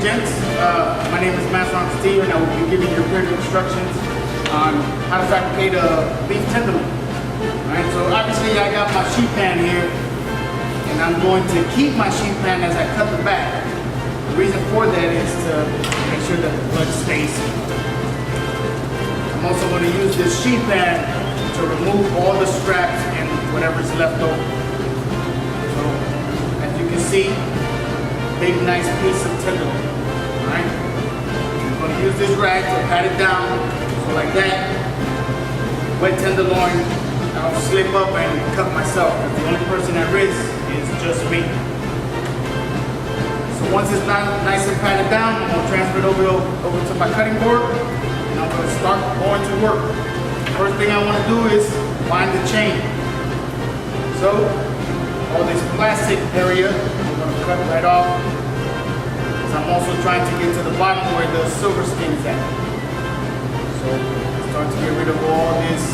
gents. My name is Juan Castillo, and I will be giving you quick instructions on how to fabricate a beef tenderloin. Alright, so obviously I got my sheet pan here, and I'm going to keep my sheet pan as I cut the back. The reason for that is to make sure that the blood stays. I'm also going to use this sheet pan to remove all the straps and whatever's left over. So, as you can see, big nice piece of tenderloin. Alright? I'm going to use this rag to pat it down. So like that. Wet tenderloin, I'll slip up and cut myself. Because the only person at risk is just me. So once it's nice and patted down, I'm going to transfer it over to my cutting board. And I'm going to start going to work. First thing I want to do is wind the chain. So, all this plastic area, I'm going to cut right off. Because I'm also trying to get to the bottom where the silver skin is at. So, I start to get rid of all this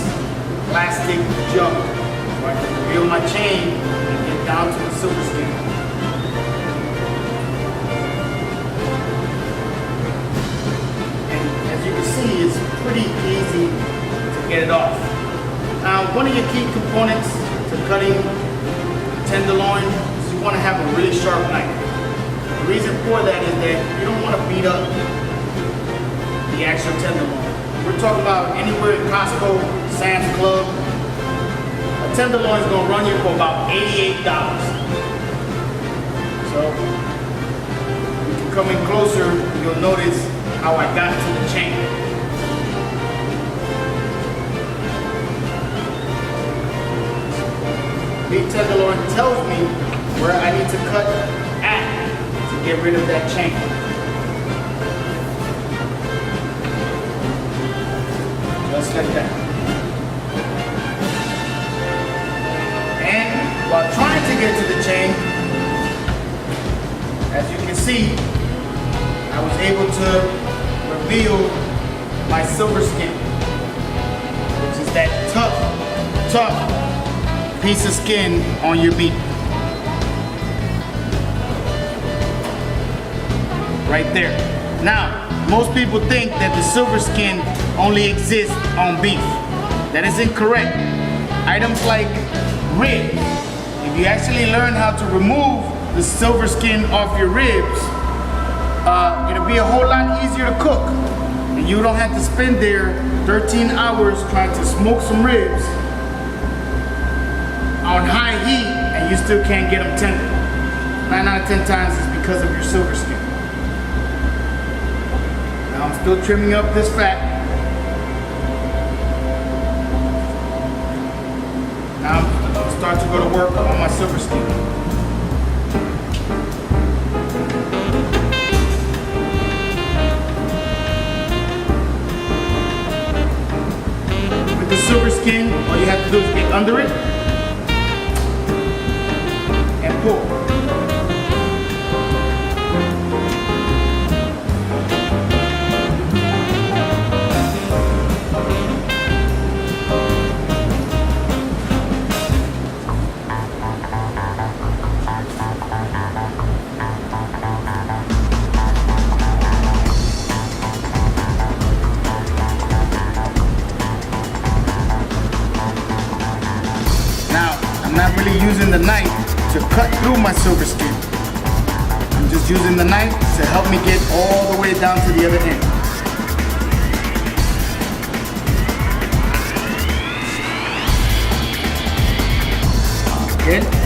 plastic junk. So I can reel my chain and get down to the silver skin. And as you can see, it's pretty easy to get it off. Now, one of your key components to cutting tenderloin is you want to have a really sharp knife. The reason for that is that you don't want to beat up the actual tenderloin. We're talking about anywhere in Costco, Sam's Club. A tenderloin is going to run you for about $88. So you can come in closer, you'll notice how I got to the chain. Beef tenderloin tells me where I need to cut at to get rid of that chain. Just like that. And while trying to get to the chain, as you can see, I was able to reveal my silver skin, which is that tough piece of skin on your beef. Right there. Now, most people think that the silver skin only exists on beef. That is incorrect. Items like ribs, if you actually learn how to remove the silver skin off your ribs, it'll be a whole lot easier to cook. And you don't have to spend there 13 hours trying to smoke some ribs on high heat, and you still can't get them tender. 9 out of 10 times it's because of your silver skin. Now I'm still trimming up this fat. Now I'm going to start to go to work on my silver skin. With the silver skin, all you have to do is get under it and pull. Now, I'm not really using the knife to cut through my silver skin. I'm just using the knife to help me get all the way down to the other end. Good.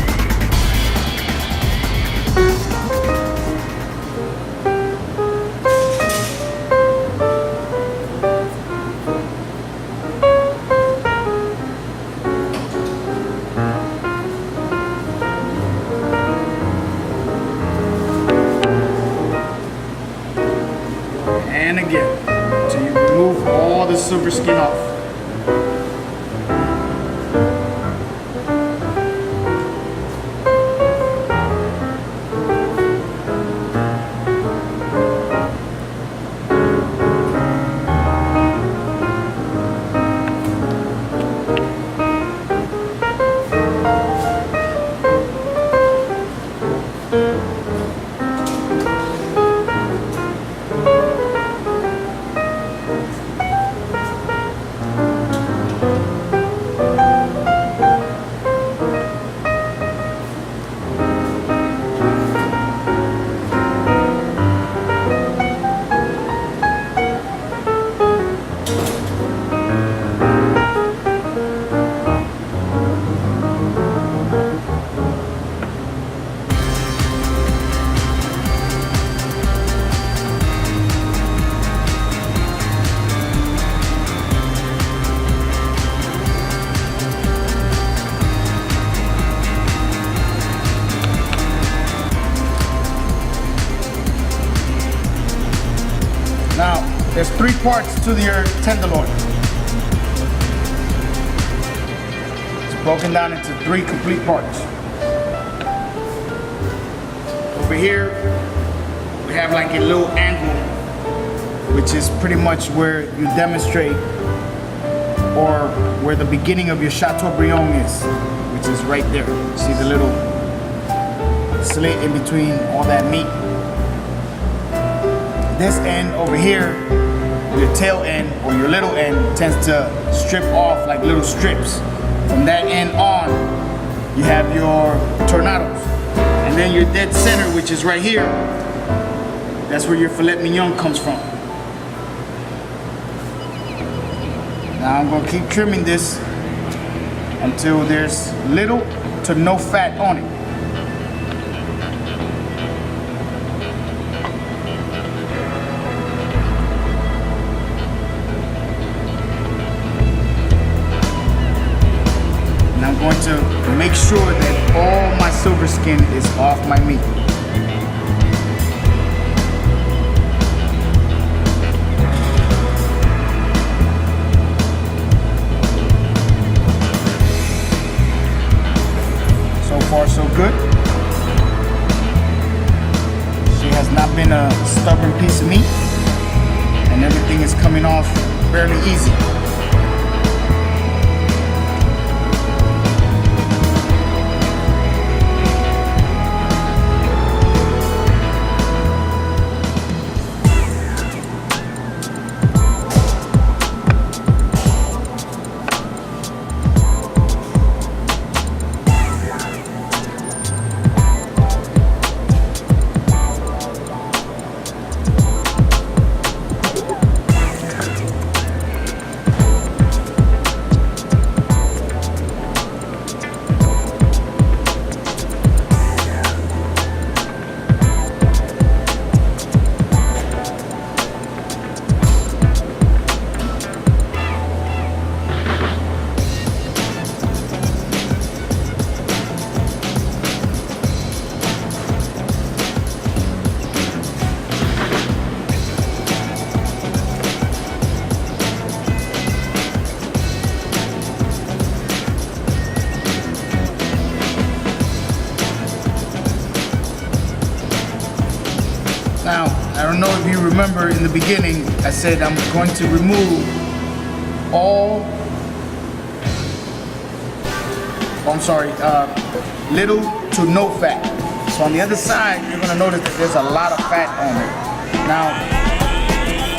And again, until you remove all the silver skin off. There's 3 parts to your tenderloin. It's broken down into 3 complete parts. Over here, we have like a little angle, which is pretty much where you demonstrate, or where the beginning of your Chateaubriand is, which is right there. See the little slit in between all that meat. This end over here, your tail end or your little end, tends to strip off like little strips. From that end on, you have your tornadoes. And then your dead center, which is right here, that's where your filet mignon comes from. Now I'm gonna keep trimming this until there's little to no fat on it. And I'm going to make sure that all my silver skin is off my meat. So far, so good. She has not been a stubborn piece of meat, and everything is coming off fairly easy. Now, I don't know if you remember in the beginning, I said I'm going to remove all, little to no fat. So on the other side, you're gonna notice that there's a lot of fat on it. Now,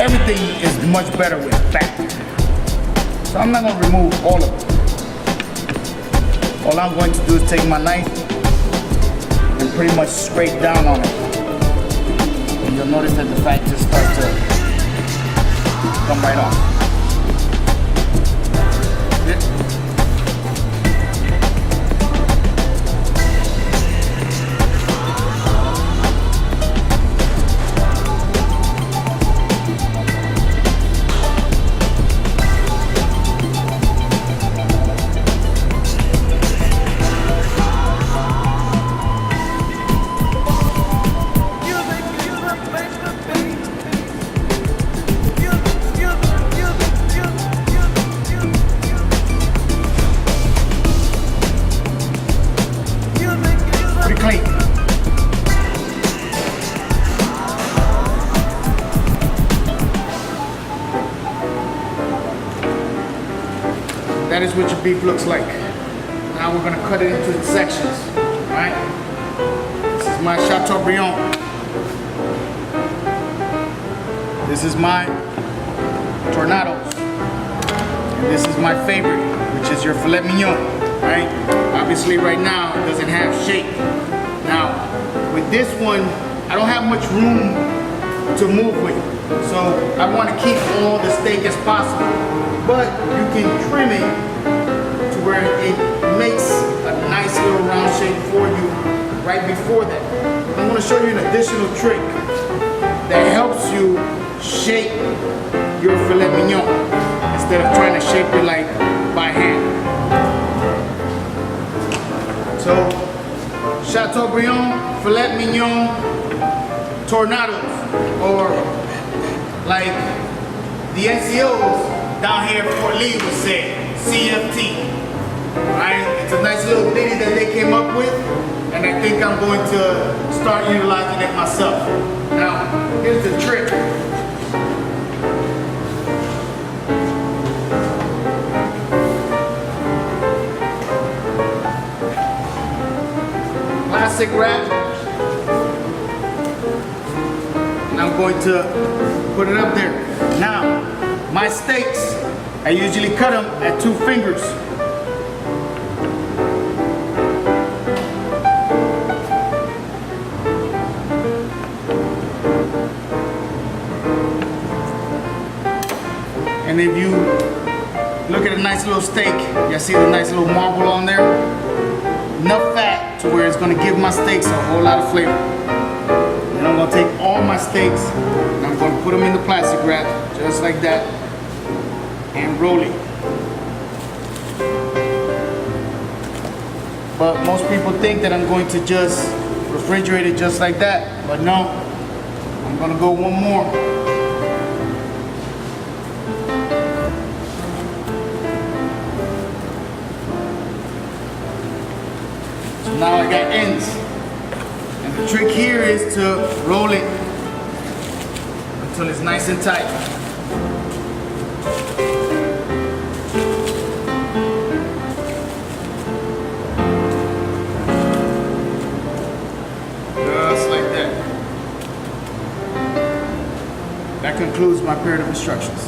everything is much better with fat. So I'm not gonna remove all of it. All I'm going to do is take my knife and pretty much scrape down on it. And you'll notice that the fat just starts to come right off. That is what your beef looks like. Now we're gonna cut it into its sections, right? This is my Chateaubriand. This is my tornadoes. And this is my favorite, which is your filet mignon, right? Obviously right now it doesn't have shape. Now, with this one, I don't have much room to move with. So I want to keep all the steak as possible, but you can trim it to where it makes a nice little round shape for you right before that. I'm going to show you an additional trick that helps you shape your filet mignon instead of trying to shape it like by hand. So, Chateaubriand, filet mignon, tornadoes, or like the NCOs down here at Fort Lee would say, CFT. Right? It's a nice little ditty that they came up with, and I think I'm going to start utilizing it myself. Now, here's the trick. Plastic wrap, and I'm going to put it up there. Now, my steaks, I usually cut them at 2 fingers. And if you look at a nice little steak, you see the nice little marble on there? Enough fat to where it's gonna give my steaks a whole lot of flavor. And I'm gonna take all my steaks and I'm gonna put them in the plastic wrap, just like that, and roll it. But most people think that I'm going to just refrigerate it just like that, but no, I'm gonna go one more. Now I got ends, and the trick here is to roll it until it's nice and tight. Just like that. That concludes my period of instructions.